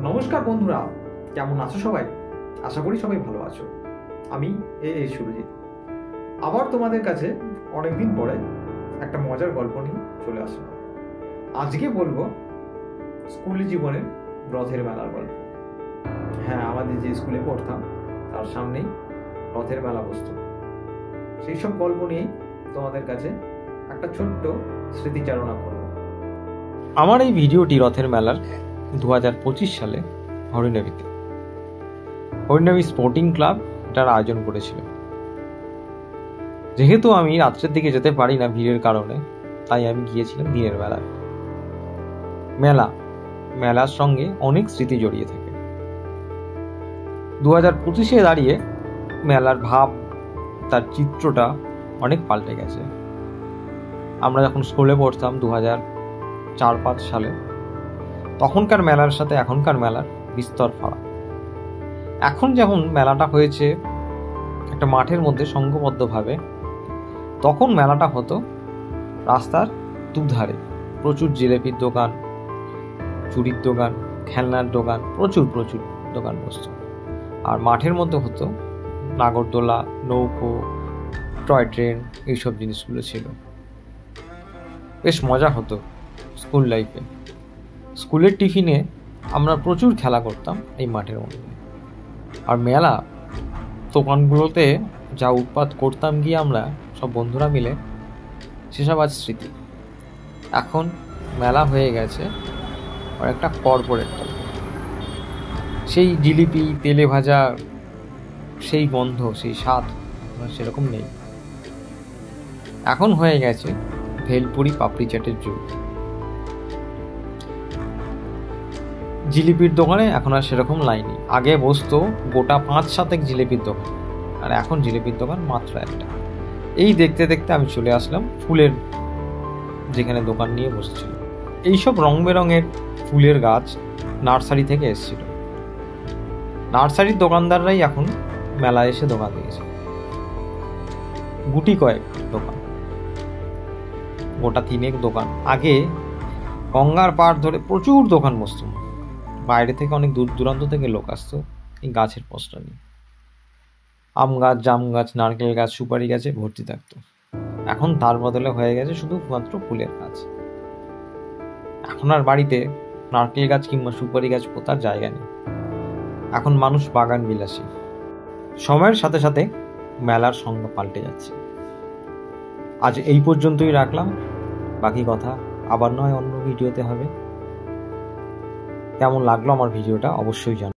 নমস্কার বন্ধুরা, কেমন আছো সবাই? আশা করি সবাই ভালো আছো। আমি সুরজিৎ আবার তোমাদের কাছে অনেকদিন পরে একটা মজার গল্প নিয়ে চলে আসলাম। আজকে বলবো স্কুল জীবনের রথের মেলার গল্প। হ্যাঁ, আমাদের যে স্কুলে পড়তাম তার সামনেই রথের মেলা বসতো। সেই সব গল্প নিয়েই তোমাদের কাছে একটা ছোট্ট স্মৃতিচারণা করব। আমার এই ভিডিওটি রথের মেলার 2025 সালে হরিণাবী স্পোর্টিং ক্লাব এটার আয়োজন করেছিল। যেহেতু আমি রাত্রের দিকে যেতে পারি না ভিড়ের কারণে, তাই আমি গিয়েছিলাম দিনের বেলায়। মেলার সঙ্গে অনেক স্মৃতি জড়িয়ে থাকে। 2025-এ দাঁড়িয়ে মেলার ভাব, তার চিত্রটা অনেক পাল্টে গেছে। আমরা যখন স্কুলে পড়তাম 2004-05 সালে, তখনকার মেলার সাথে এখনকার মেলার বিস্তর ফারাক। এখন যেমন মেলাটা হয়েছে একটা মাঠের মধ্যে সংঘবদ্ধভাবে, তখন মেলাটা হতো রাস্তার দুধারে। প্রচুর জিলেপির দোকান, চুড়ির দোকান, খেলনার দোকান, প্রচুর দোকান বসত। আর মাঠের মধ্যে হতো নাগরদোলা, নৌকো, টয় ট্রেন, এইসব জিনিসগুলো ছিল। বেশ মজা হতো স্কুল লাইফে। স্কুলের টিফিনে আমরা প্রচুর খেলা করতাম এই মাঠের মধ্যে। আর মেলা দোকানগুলোতে যা উৎপাত করতাম গিয়ে আমরা সব বন্ধুরা মিলে, সেসব আজ স্মৃতি। এখন মেলা হয়ে গেছে আর একটা কর্পোরেট। সেই জিলিপি, তেলে ভাজা, সেই গন্ধ, সেই স্বাদ সেরকম নেই। এখন হয়ে গেছে ভেলপুরি পাপড়ি চাটের যুগ। জিলিপির দোকানে এখন আর সেরকম লাইন নেই। আগে বসতো গোটা 5-7 জিলিপির দোকান, আর এখন জিলিপির দোকান মাত্র একটা। এই দেখতে দেখতে আমি চলে আসলাম ফুলের যেখানে দোকান নিয়ে বসছিল। এইসব রং বেরঙের ফুলের গাছ নার্সারি থেকে এসেছিল। নার্সারির দোকানদাররাই এখন মেলায় এসে দোকান দিয়েছে। গুটি কয়েক দোকান, গোটা 3 দোকান। আগে গঙ্গার পাড় ধরে প্রচুর দোকান বসত। বাইরে থেকে অনেক দূর দূরান্ত থেকে লোক আসতো এই গাছের পসরা নিয়ে। আম গাছ, জাম গাছ, নারকেল গাছ, সুপারি গাছে ভর্তি থাকতো। এখন তার বদলে হয়ে গেছে শুধুমাত্র ফুলের গাছ। এখন আর বাড়িতে নারকেল গাছ কিংবা সুপারি গাছ পোতার জায়গা নেই। এখন মানুষ বাগান বিলাসী। সময়ের সাথে সাথে মেলার সংজ্ঞা পাল্টে যাচ্ছে। আজ এই পর্যন্তই রাখলাম। বাকি কথা আবার নয় অন্য ভিডিওতে হবে। কেমন লাগলো আমার ভিডিওটা অবশ্যই জানাবেন।